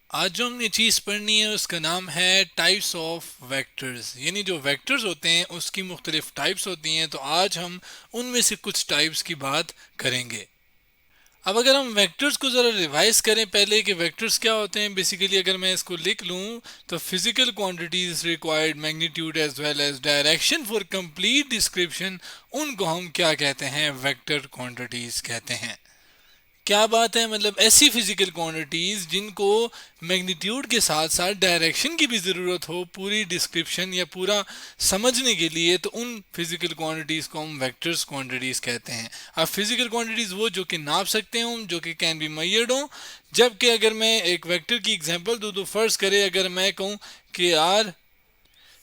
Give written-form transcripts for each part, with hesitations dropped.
आज जो हमने चीज़ पढ़नी है उसका नाम है टाइप्स ऑफ वेक्टर्स, यानी जो वेक्टर्स होते हैं उसकी मुख्तलिफ टाइप्स होती हैं। तो आज हम उनमें से कुछ टाइप्स की बात करेंगे। अब अगर हम वेक्टर्स को ज़रा रिवाइज करें पहले कि वेक्टर्स क्या होते हैं, बेसिकली अगर मैं इसको लिख लूँ तो physical quantities required magnitude as well as direction for complete description, उनको हम क्या कहते हैं, वेक्टर क्वांटिटीज कहते हैं। क्या बात है, मतलब ऐसी फिजिकल क्वांटिटीज जिनको मैग्नीट्यूड के साथ साथ डायरेक्शन की भी ज़रूरत हो पूरी डिस्क्रिप्शन या पूरा समझने के लिए, तो उन फिजिकल क्वांटिटीज को हम वेक्टर्स क्वांटिटीज कहते हैं। अब फिजिकल क्वांटिटीज वो जो कि नाप सकते हो, जो कि कैन बी मेजर्ड हो। जबकि अगर मैं एक वेक्टर की एग्जांपल दूं तो फर्ज करे अगर मैं कहूं कि यार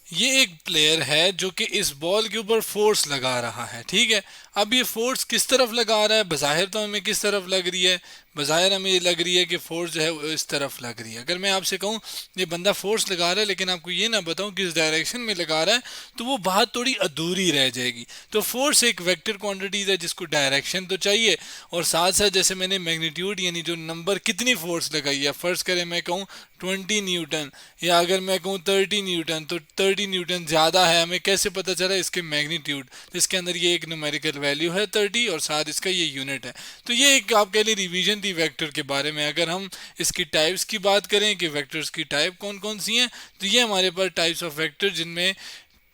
ये एक प्लेयर है जो कि इस बॉल के ऊपर फोर्स लगा रहा है, ठीक है। अब ये फोर्स किस तरफ लगा रहा है, बज़ाहिर तो हमें किस तरफ लग रही है, बज़ाहिर हमें ये लग रही है कि फोर्स जो है वो इस तरफ लग रही है। अगर मैं आपसे कहूँ ये बंदा फोर्स लगा रहा है लेकिन आपको ये ना बताऊँ किस डायरेक्शन में लगा रहा है, तो वो बात थोड़ी अधूरी रह जाएगी। तो फोर्स एक वेक्टर क्वांटिटीज है जिसको डायरेक्शन तो चाहिए, और साथ साथ जैसे मैंने मैग्नीट्यूड यानी जो नंबर कितनी फोर्स लगाई है, फर्ज करें मैं कहूँ 20 न्यूटन, या अगर मैं कहूँ 30 न्यूटन, तो 30 न्यूटन ज़्यादा है, हमें कैसे पता चला, इसके मैग्नीट्यूड, जिसके अंदर ये एक न्यूमेरिकल वैल्यू है 30 और साथ इसका ये यूनिट है। तो ये एक आप कह लीजिए रिवीजन थी वेक्टर के बारे में। अगर हम इसकी टाइप्स की बात करें कि वेक्टर्स की टाइप कौन कौन सी हैं, तो ये हमारे पास टाइप्स ऑफ वेक्टर जिनमें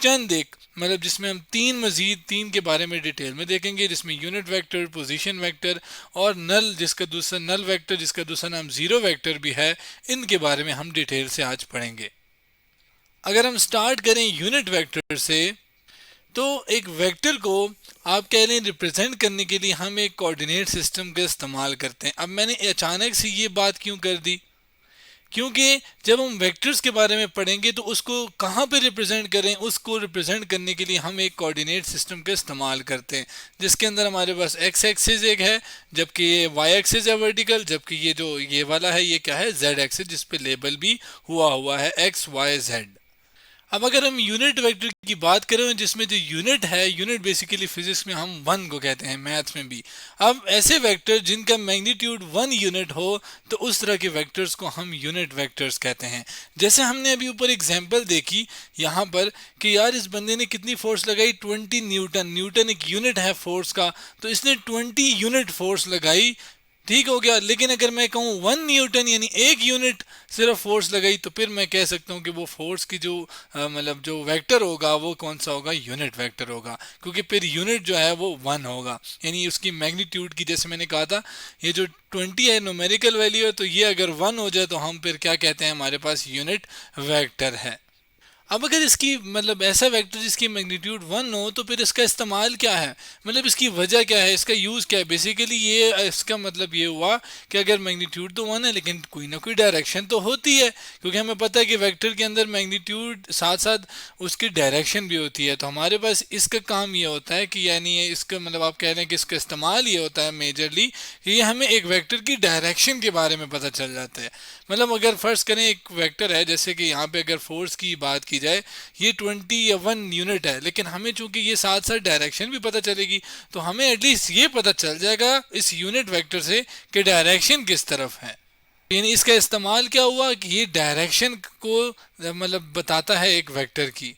चंद एक मतलब जिसमें हम तीन के बारे में डिटेल में देखेंगे, जिसमें यूनिट वेक्टर, पोजीशन वेक्टर और नल जिसका दूसरा नल वेक्टर जिसका दूसरा नाम जीरो वेक्टर भी है, इनके बारे में हम डिटेल से आज पढ़ेंगे। अगर हम स्टार्ट करें यूनिट वेक्टर से, तो एक वेक्टर को आप कह लें रिप्रेजेंट करने के लिए हम एक कोऑर्डिनेट सिस्टम का इस्तेमाल करते हैं। अब मैंने अचानक से ये बात क्यों कर दी, क्योंकि जब हम वेक्टर्स के बारे में पढ़ेंगे तो उसको कहाँ पे रिप्रेजेंट करें, उसको रिप्रेजेंट करने के लिए हम एक कोऑर्डिनेट सिस्टम का इस्तेमाल करते हैं, जिसके अंदर हमारे पास एक्स एक्सिस एक है, जबकि ये वाई एक्सिस है वर्टिकल, जबकि ये जो ये वाला है ये क्या है, जेड एक्सिस, जिस पे लेबल भी हुआ हुआ है एक्स वाई जेड। अब अगर हम यूनिट वेक्टर की बात करें जिसमें जो यूनिट है, यूनिट बेसिकली फिजिक्स में हम वन को कहते हैं, मैथ्स में भी। अब ऐसे वेक्टर जिनका मैग्नीट्यूड वन यूनिट हो, तो उस तरह के वेक्टर्स को हम यूनिट वेक्टर्स कहते हैं। जैसे हमने अभी ऊपर एग्जांपल देखी यहाँ पर कि यार इस बंदे ने कितनी फोर्स लगाई, 20 न्यूटन, न्यूटन एक यूनिट है फोर्स का, तो इसने 20 यूनिट फोर्स लगाई, ठीक हो गया। लेकिन अगर मैं कहूँ 1 न्यूटन यानी एक यूनिट सिर्फ फोर्स लगाई, तो फिर मैं कह सकता हूँ कि वो फोर्स की जो मतलब जो वेक्टर होगा वो कौन सा होगा, यूनिट वेक्टर होगा, क्योंकि फिर यूनिट जो है वो वन होगा, यानी उसकी मैग्नीट्यूड की, जैसे मैंने कहा था ये जो 20 है न्यूमेरिकल वैल्यू है, तो ये अगर वन हो जाए तो हम फिर क्या कहते हैं, हमारे पास यूनिट वेक्टर है। अब अगर इसकी मतलब ऐसा वेक्टर जिसकी मैग्नीट्यूड वन हो, तो फिर इसका इस्तेमाल क्या है, मतलब इसकी वजह क्या है, इसका यूज़ क्या है। बेसिकली ये इसका मतलब ये हुआ कि अगर मैग्नीट्यूड तो वन है लेकिन कोई ना कोई डायरेक्शन तो होती है, क्योंकि हमें पता है कि वेक्टर के अंदर मैग्नीट्यूड साथ साथ उसकी डायरेक्शन भी होती है। तो हमारे पास इसका काम ये होता है कि यानी ये इसका मतलब आप कह रहे हैं कि इसका इस्तेमाल ये होता है मेजरली कि ये हमें एक वेक्टर की डायरेक्शन के बारे में पता चल जाता है। मतलब अगर फर्ज करें एक वेक्टर है, जैसे कि यहाँ पे अगर फोर्स की बात की जाए, ये 21 यूनिट है, लेकिन हमें चूंकि ये साथ साथ डायरेक्शन भी पता चलेगी, तो हमें एटलीस्ट ये पता चल जाएगा इस यूनिट वेक्टर से कि डायरेक्शन किस तरफ है। यानी इसका इस्तेमाल क्या हुआ कि ये डायरेक्शन को मतलब बताता है एक वेक्टर की।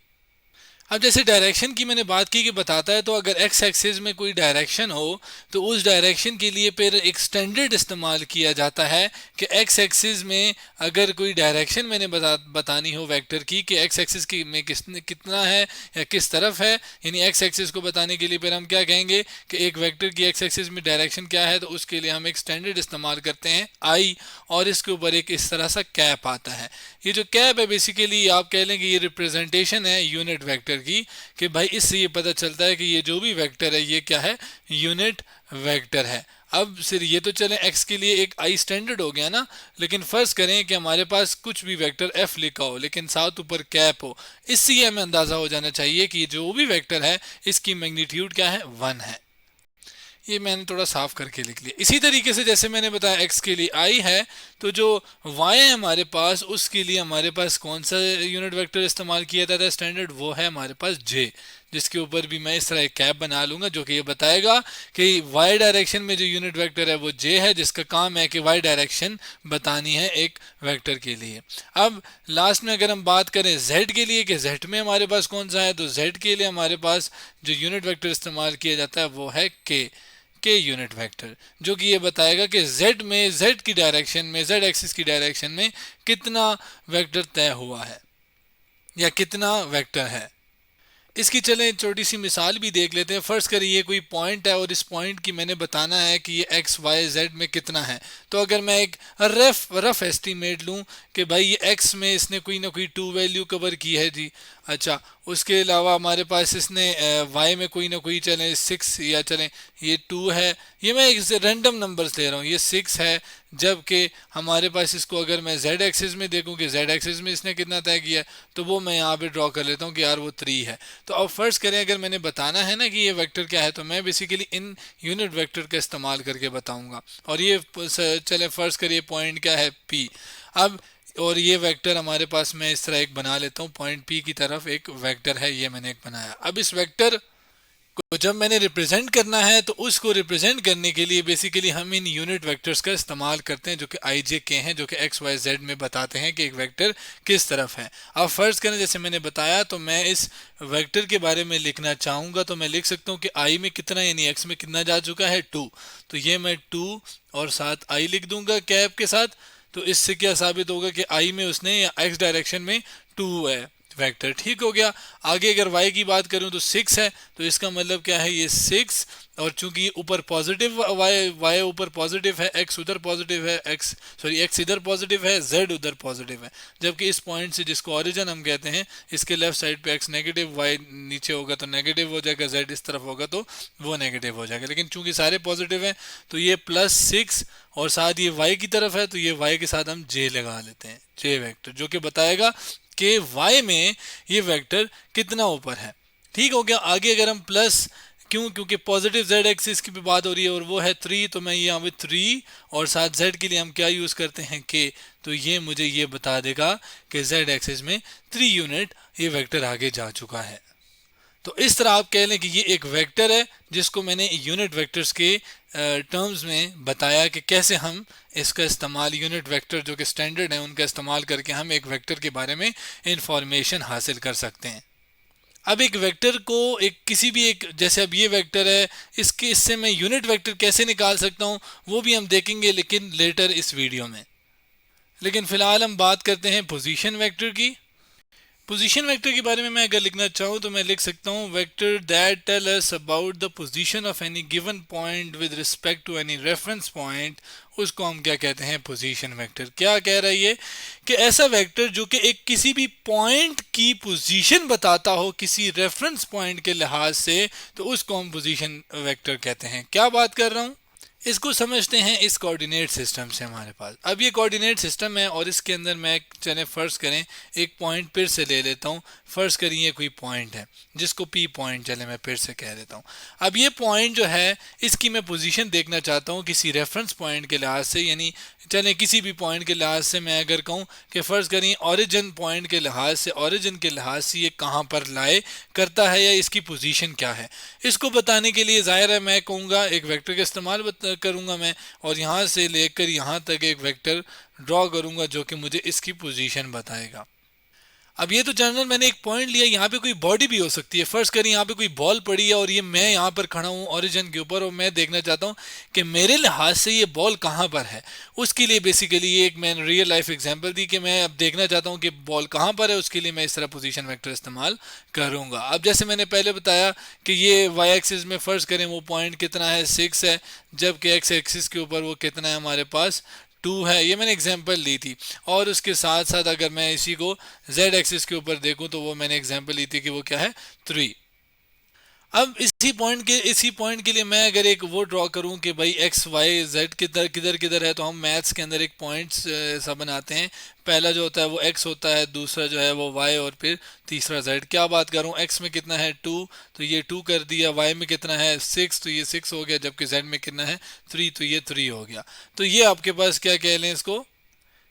अब जैसे डायरेक्शन की मैंने बात की कि बताता है, तो अगर एक्स एक्सिस में कोई डायरेक्शन हो, तो उस डायरेक्शन के लिए फिर एक स्टैंडर्ड इस्तेमाल किया जाता है कि एक्स एक्सिस में अगर कोई डायरेक्शन मैंने बतानी हो वेक्टर की कि एक्स एक्सिस की में कितना है या किस तरफ है, यानी एक्स एक्सिस को बताने के लिए फिर हम क्या कहेंगे कि एक वेक्टर की एक्स एक्सिस में डायरेक्शन क्या है, तो उसके लिए हम एक स्टैंडर्ड इस्तेमाल करते हैं आई, और इसके ऊपर एक इस तरह सा कैप आता है। ये जो कैप है बेसिकली आप कह लें कि ये रिप्रेजेंटेशन है यूनिट वेक्टर की, कि भाई इससे ये पता चलता है कि ये जो भी वेक्टर है ये क्या है, यूनिट वेक्टर है। अब सिर्फ ये तो चलें एक्स के लिए एक आई स्टैंडर्ड हो गया ना, लेकिन फर्ज करें कि हमारे पास कुछ भी वेक्टर एफ लिखा हो लेकिन साथ ऊपर कैप हो, इससे ये हमें अंदाज़ा हो जाना चाहिए कि जो भी वेक्टर है इसकी मैग्नीट्यूड क्या है, वन है। ये मैंने थोड़ा साफ करके लिख लिया। इसी तरीके से जैसे मैंने बताया एक्स के लिए आई है, तो जो वाई है हमारे पास उसके लिए हमारे पास कौन सा यूनिट वेक्टर इस्तेमाल किया जाता है स्टैंडर्ड, वो है हमारे पास जे, जिसके ऊपर भी मैं इस तरह एक कैप बना लूँगा जो कि ये बताएगा कि वाई डायरेक्शन में जो यूनिट वेक्टर है वो जे है, जिसका काम है कि वाई डायरेक्शन बतानी है एक वेक्टर के लिए। अब लास्ट में अगर हम बात करें जेड के लिए कि जेड में हमारे पास कौन सा है, तो जेड के लिए हमारे पास जो यूनिट वेक्टर इस्तेमाल किया जाता है वो है के यूनिट वेक्टर, जो कि ये बताएगा कि z में, z की डायरेक्शन में, z एक्सिस की डायरेक्शन में कितना वेक्टर तय हुआ है या कितना वेक्टर है। इसकी चलें छोटी सी मिसाल भी देख लेते हैं। फर्स्ट करिए ये कोई पॉइंट है और इस पॉइंट की मैंने बताना है कि ये एक्स वाई जेड में कितना है। तो अगर मैं एक रफ एस्टीमेट लूँ कि भाई ये एक्स में इसने कोई ना कोई 2 वैल्यू कवर की है जी, अच्छा उसके अलावा हमारे पास इसने वाई में कोई ना कोई चलें 6 या चलें ये 2 है, ये मैं एक रैंडम नंबर्स ले रहा हूँ, ये 6 है, जबकि हमारे पास इसको अगर मैं जेड एक्सिस में देखूँ कि जेड एक्सिस में इसने कितना तय किया है, तो वो मैं यहाँ पे ड्रॉ कर लेता हूँ कि यार वो 3 है। तो अब फर्स्ट करें अगर मैंने बताना है ना कि ये वेक्टर क्या है, तो मैं बेसिकली इन यूनिट वेक्टर का इस्तेमाल करके बताऊंगा। और ये चले फर्स्ट करिए पॉइंट क्या है पी। अब और ये वेक्टर हमारे पास मैं इस तरह एक बना लेता हूँ, पॉइंट पी की तरफ एक वेक्टर है, ये मैंने एक बनाया। अब इस वेक्टर को जब मैंने रिप्रेजेंट करना है तो उसको रिप्रेजेंट करने के लिए बेसिकली हम इन यूनिट वेक्टर्स का इस्तेमाल करते हैं जो कि आई जे के हैं, जो कि एक्स वाई जेड में बताते हैं कि एक वेक्टर किस तरफ है। अब फर्स्ट करें जैसे मैंने बताया, तो मैं इस वेक्टर के बारे में लिखना चाहूँगा तो मैं लिख सकता हूँ कि आई में कितना यानी एक्स में कितना जा चुका है 2, तो ये मैं 2 और साथ आई लिख दूंगा कैप के साथ। तो इससे क्या साबित होगा कि आई में उसने या एक्स डायरेक्शन में 2 है वेक्टर, ठीक हो गया। आगे अगर y की बात करूं तो 6 है, तो इसका मतलब क्या है ये 6, और चूंकि ऊपर पॉजिटिव y ऊपर पॉजिटिव है, x उधर पॉजिटिव है, x इधर पॉजिटिव है, z उधर पॉजिटिव है, जबकि इस पॉइंट से जिसको ओरिजिन हम कहते हैं इसके लेफ्ट साइड पे x नेगेटिव, y नीचे होगा तो नेगेटिव हो जाएगा, z इस तरफ होगा तो वो नेगेटिव हो जाएगा। लेकिन चूंकि सारे पॉजिटिव हैं तो ये +6 और साथ ये y की तरफ है तो ये y के साथ हम j लगा लेते हैं, j वेक्टर, जो कि बताएगा कि y में ये वेक्टर कितना ऊपर है। ठीक हो गया। आगे अगर हम प्लस क्योंकि पॉजिटिव z एक्सिस की भी बात हो रही है और वो है 3, तो मैं यहाँ पे 3 और साथ z के लिए हम क्या यूज़ करते हैं k, तो ये मुझे ये बता देगा कि z एक्सिस में 3 यूनिट ये वेक्टर आगे जा चुका है। तो इस तरह आप कह लें कि ये एक वेक्टर है जिसको मैंने यूनिट वेक्टर्स के टर्म्स में बताया कि कैसे हम इसका इस्तेमाल, यूनिट वेक्टर जो कि स्टैंडर्ड है उनका इस्तेमाल करके हम एक वेक्टर के बारे में इंफॉर्मेशन हासिल कर सकते हैं। अब एक वेक्टर को एक किसी भी एक, जैसे अब ये वेक्टर है, इससे मैं यूनिट वेक्टर कैसे निकाल सकता हूँ वो भी हम देखेंगे, लेकिन लेटर इस वीडियो में। लेकिन फिलहाल हम बात करते हैं पोजीशन वेक्टर की। पोजीशन वेक्टर के बारे में मैं अगर लिखना चाहूँ तो मैं लिख सकता हूँ vector that tell us about the position of any given point with respect to any reference point, उसको हम क्या कहते हैं पोजीशन वेक्टर। क्या कह रहा है ये कि ऐसा वेक्टर जो कि एक किसी भी पॉइंट की पोजीशन बताता हो किसी रेफरेंस पॉइंट के लिहाज से, तो उसको हम पोजीशन वेक्टर कहते हैं। क्या बात कर रहा हूँ, इसको समझते हैं इस कोऑर्डिनेट सिस्टम से। हमारे पास अब ये कोऑर्डिनेट सिस्टम है और इसके अंदर मैं चले फर्स्ट करें एक पॉइंट फिर से ले लेता हूँ। फर्स्ट करिए कोई पॉइंट है जिसको पी पॉइंट चले मैं फिर से कह देता हूँ। अब ये पॉइंट जो है इसकी मैं पोजीशन देखना चाहता हूँ किसी रेफरेंस पॉइंट के लिहाज से, यानी चले किसी भी पॉइंट के लिहाज से मैं अगर कहूँ कि फर्स्ट करिए ओरिजिन पॉइंट के लिहाज से, ओरिजिन के लिहाज से ये कहाँ पर लाए करता है या इसकी पोजीशन क्या है, इसको बताने के लिए जाहिर है मैं कहूँगा एक वेक्टर का इस्तेमाल करूँगा मैं, और यहाँ से लेकर यहाँ तक एक वेक्टर ड्रॉ करूँगा जो कि मुझे इसकी पोजीशन बताएगा। अब ये तो जनरल मैंने एक पॉइंट लिया, यहाँ पे कोई बॉडी भी हो सकती है। फर्स्ट करें यहाँ पे कोई बॉल पड़ी है और ये मैं यहाँ पर खड़ा हूँ ओरिजिन के ऊपर और मैं देखना चाहता हूँ कि मेरे लिहाज से ये बॉल कहाँ पर है। उसके लिए बेसिकली ये एक मैंने रियल लाइफ एग्जांपल दी कि मैं अब देखना चाहता हूँ कि बॉल कहाँ पर है, उसके लिए मैं इस तरह पोजीशन वेक्टर इस्तेमाल करूँगा। अब जैसे मैंने पहले बताया कि ये वाई एक्सिस में फर्स्ट करें वो पॉइंट कितना है 6 है, जबकि एक्स एक्सिस के ऊपर वो कितना है हमारे पास 2 है। ये मैंने एग्जांपल ली थी। और उसके साथ साथ अगर मैं इसी को z एक्सिस के ऊपर देखूं तो वो मैंने एग्जांपल ली थी कि वो क्या है 3। अब इसी पॉइंट के लिए मैं अगर एक वो ड्रॉ करूं कि भाई एक्स वाई जेड किधर किधर किधर है, तो हम मैथ्स के अंदर एक पॉइंट्स ऐसा बनाते हैं। पहला जो होता है वो x होता है, दूसरा जो है वो y और फिर तीसरा z। क्या बात करूं, x में कितना है 2 तो ये 2 कर दिया, y में कितना है 6 तो ये 6 हो गया, जबकि z में कितना है 3 तो ये 3 हो गया। तो ये आपके पास क्या कह लें इसको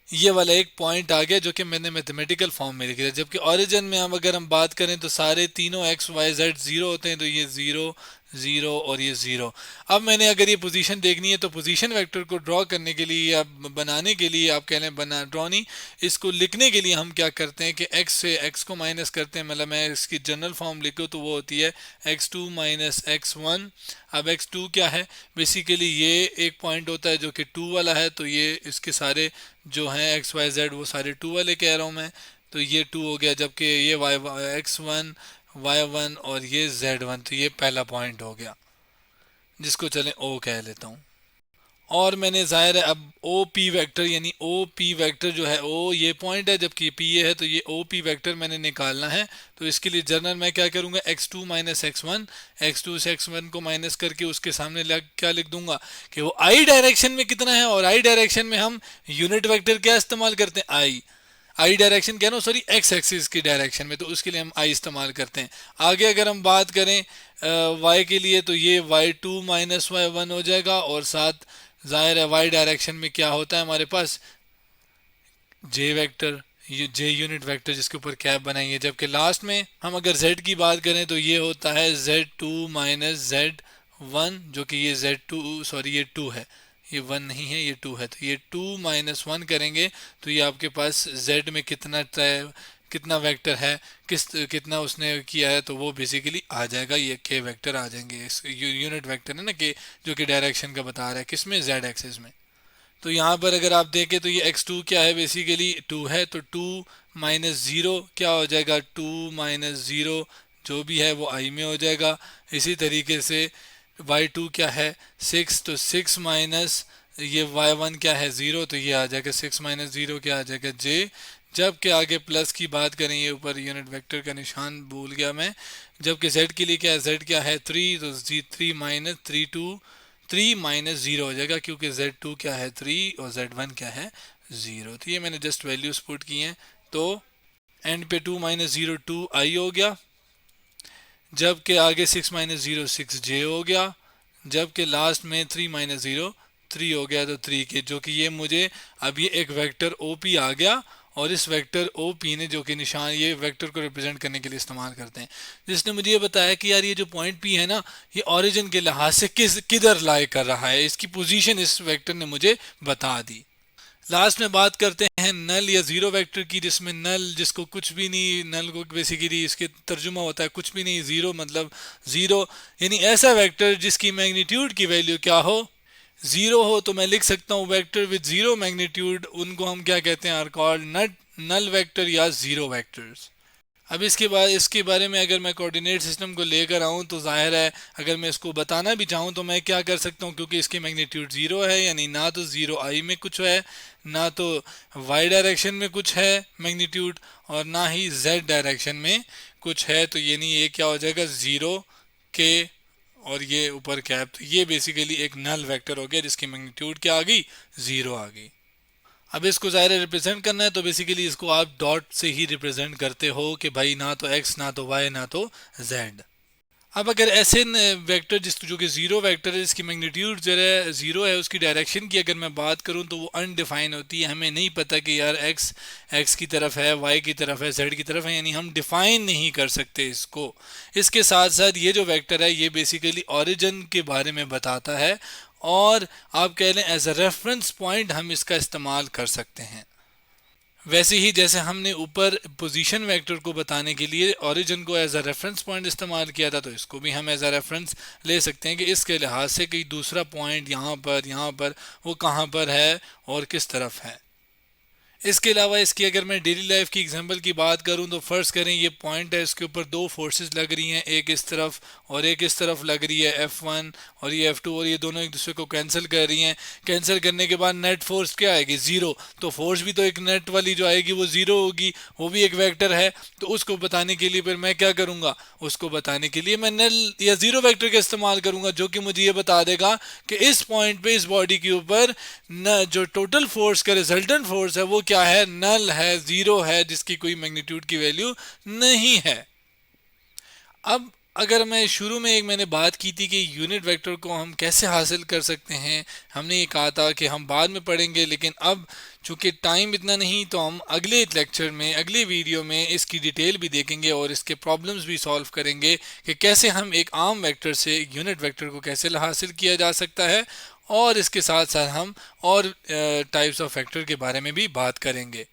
ये वाला एक पॉइंट आ गया जो कि मैंने मैथमेटिकल फॉर्म में लिख दिया। जबकि ओरिजिन में हम अगर हम बात करें तो सारे तीनों एक्स वाई जेड जीरो होते हैं, तो ये जीरो जीरो और ये जीरो। अब मैंने अगर ये पोजीशन देखनी है तो पोजीशन वेक्टर को ड्रॉ करने के लिए या बनाने के लिए, आप कह लें बना ड्रॉ नहीं, इसको लिखने के लिए हम क्या करते हैं कि एक्स से एक्स को माइनस करते हैं। मतलब मैं इसकी जनरल फॉर्म लिखूँ तो वो होती है x two minus x one. अब एक्स टू क्या है, बेसिकली ये एक पॉइंट होता है जो कि टू वाला है, तो ये इसके सारे जो हैं एक्स वाई जेड वो सारे टू वाले कह रहा हूँ मैं, तो ये टू हो गया। जबकि ये y x one y one और ये जेड वन, तो ये पहला पॉइंट हो गया जिसको चलें ओ कह लेता हूँ। और मैंने जाहिर है अब ओ पी वेक्टर यानी ओ पी वेक्टर जो है ओ ये पॉइंट है जबकि पी ये है, तो ये ओ पी वेक्टर मैंने निकालना है। तो इसके लिए जर्नल मैं क्या करूँगा, x two minus x one, x two से एक्स वन को माइनस करके उसके सामने क्या लिख दूंगा कि वो आई डायरेक्शन में कितना है। और आई डायरेक्शन में हम यूनिट वेक्टर क्या इस्तेमाल करते हैं, आई डायरेक्शन क्या ना, सॉरी एक्स एक्सिस की डायरेक्शन में, तो उसके लिए हम आई इस्तेमाल करते हैं। आगे अगर हम बात करें वाई के लिए तो ये y two minus y one हो जाएगा, और साथ जाहिर है वाई डायरेक्शन में क्या होता है हमारे पास जे वेक्टर, ये जे यूनिट वेक्टर जिसके ऊपर कैप बनाएंगे। जबकि लास्ट में हम अगर जेड की बात करें तो ये होता है z two minus z one, जो कि ये जेड टू सॉरी ये टू है, ये वन नहीं है ये टू है, तो ये टू माइनस वन करेंगे तो ये आपके पास जेड में कितना वेक्टर है, कितना उसने किया है, तो वो बेसिकली आ जाएगा, ये के वेक्टर आ जाएंगे। इस यूनिट वेक्टर है ना के, जो कि डायरेक्शन का बता रहा है किसमें, जेड एक्सिस में। तो यहाँ पर अगर आप देखें तो ये x2 क्या है, बेसिकली 2 है, तो 2 माइनस ज़ीरो क्या हो जाएगा, 2 माइनस ज़ीरो जो भी है वो i में हो जाएगा। इसी तरीके से y2 क्या है 6, तो 6 माइनस ये y1 क्या है 0, तो ये आ जाएगा 6 माइनस ज़ीरो क्या आ जाएगा j। जबकि आगे प्लस की बात करें, ये ऊपर यूनिट वेक्टर का निशान भूल गया मैं, जबकि z के लिए क्या है, z क्या है 3, तो 3 माइनस 3 माइनस ज़ीरो हो जाएगा, क्योंकि Z2 क्या है 3 और Z1 क्या है 0। तो ये मैंने जस्ट वैल्यूज पुट की हैं। तो एंड पे 2 माइनस ज़ीरो 2i हो गया, जबकि आगे 6 माइनस ज़ीरो 6j हो गया, जबकि लास्ट में 3 माइनस ज़ीरो 3 हो गया, तो 3 के, जो कि ये मुझे अब ये एक वेक्टर OP आ गया। और इस वेक्टर OP ने जो कि निशान ये वेक्टर को रिप्रेजेंट करने के लिए इस्तेमाल करते हैं, जिसने मुझे ये बताया कि यार ये जो पॉइंट P है ना, ये ओरिजिन के लिहाज से किधर लाई कर रहा है, इसकी पोजीशन इस वेक्टर ने मुझे बता दी। लास्ट में बात करते हैं नल या जीरो वेक्टर की, जिसमें नल जिसको कुछ भी नहीं, नल को बेसिकली इसके तर्जुमा होता है कुछ भी नहीं, जीरो मतलब जीरो, यानी ऐसा वेक्टर जिसकी मैग्नीट्यूड की वैल्यू क्या हो, जीरो हो। तो मैं लिख सकता हूँ वेक्टर विद जीरो मैग्नीट्यूड, उनको हम क्या कहते हैं, आर कॉल्ड नल वेक्टर या जीरो वेक्टर्स। अब इसके बारे में अगर मैं कोऑर्डिनेट सिस्टम को लेकर आऊँ तो जाहिर है अगर मैं इसको बताना भी चाहूँ तो मैं क्या कर सकता हूँ, क्योंकि इसकी मैग्नीट्यूड ज़ीरो है, यानी ना तो ज़ीरो आई में कुछ है, ना तो वाई डायरेक्शन में कुछ है मैग्नीट्यूड, और ना ही जेड डायरेक्शन में कुछ है। तो यानी ये क्या हो जाएगा ज़ीरो के, और ये ऊपर कैप, तो ये बेसिकली एक नल वेक्टर हो गया जिसकी मैग्नीट्यूड क्या आ गई, ज़ीरो आ गई। अब इसको ज़ाहिर रिप्रेजेंट करना है तो बेसिकली इसको आप डॉट से ही रिप्रेजेंट करते हो कि भाई ना तो x ना तो y ना तो z। अब अगर ऐसे वेक्टर जिस जो कि ज़ीरो वेक्टर है, जिसकी मैग्नीट्यूड जो है ज़ीरो है, उसकी डायरेक्शन की अगर मैं बात करूं तो वो अनडिफाइन होती है, हमें नहीं पता कि यार x की तरफ है, y की तरफ है, z की तरफ है, यानी हम डिफाइन नहीं कर सकते इसको। इसके साथ साथ ये जो वेक्टर है ये बेसिकली ओरिजिन के बारे में बताता है, और आप कह लें एज अ रेफरेंस पॉइंट हम इसका इस्तेमाल कर सकते हैं। वैसे ही जैसे हमने ऊपर पोजीशन वेक्टर को बताने के लिए ओरिजिन को एज अ रेफरेंस पॉइंट इस्तेमाल किया था, तो इसको भी हम एज अ रेफरेंस ले सकते हैं कि इसके लिहाज से कोई दूसरा पॉइंट यहाँ पर वो कहाँ पर है और किस तरफ है। इसके अलावा इसकी अगर मैं डेली लाइफ की एग्जांपल की बात करूं तो फर्ज करें ये पॉइंट है, इसके ऊपर दो फोर्सेस लग रही हैं, एक इस तरफ और एक इस तरफ लग रही है F1 और ये F2, और ये दोनों एक दूसरे को कैंसिल कर रही हैं। कैंसिल करने के बाद नेट फोर्स क्या आएगी, ज़ीरो। तो फोर्स भी तो एक नेट वाली जो आएगी वो ज़ीरो होगी, वो भी एक वेक्टर है। तो उसको बताने के लिए फिर मैं क्या करूँगा, उसको बताने के लिए मैं नल या ज़ीरो वेक्टर का इस्तेमाल करूँगा, जो कि मुझे ये बता देगा कि इस पॉइंट पे इस बॉडी के ऊपर न जो टोटल फोर्स का रिजल्टेंट फोर्स है वो क्या है, नल है, जीरो है, जिसकी कोई मैग्नीट्यूड की वैल्यू नहीं है। अब अगर मैं शुरू में एक मैंने बात की थी कि यूनिट वेक्टर को हम कैसे हासिल कर सकते हैं, हमने ये कहा था कि हम बाद में पढ़ेंगे, लेकिन अब चूंकि टाइम इतना नहीं तो हम अगले लेक्चर में अगले वीडियो में इसकी डिटेल भी देखेंगे और इसके प्रॉब्लम्स भी सॉल्व करेंगे कि कैसे हम एक आम वेक्टर से एक यूनिट वेक्टर को कैसे हासिल किया जा सकता है, और इसके साथ साथ हम और टाइप्स ऑफ वेक्टर के बारे में भी बात करेंगे।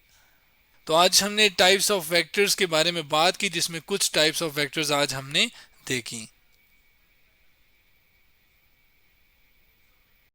तो आज हमने टाइप्स ऑफ वेक्टर्स के बारे में बात की, जिसमें कुछ टाइप्स ऑफ वेक्टर्स आज हमने देखी।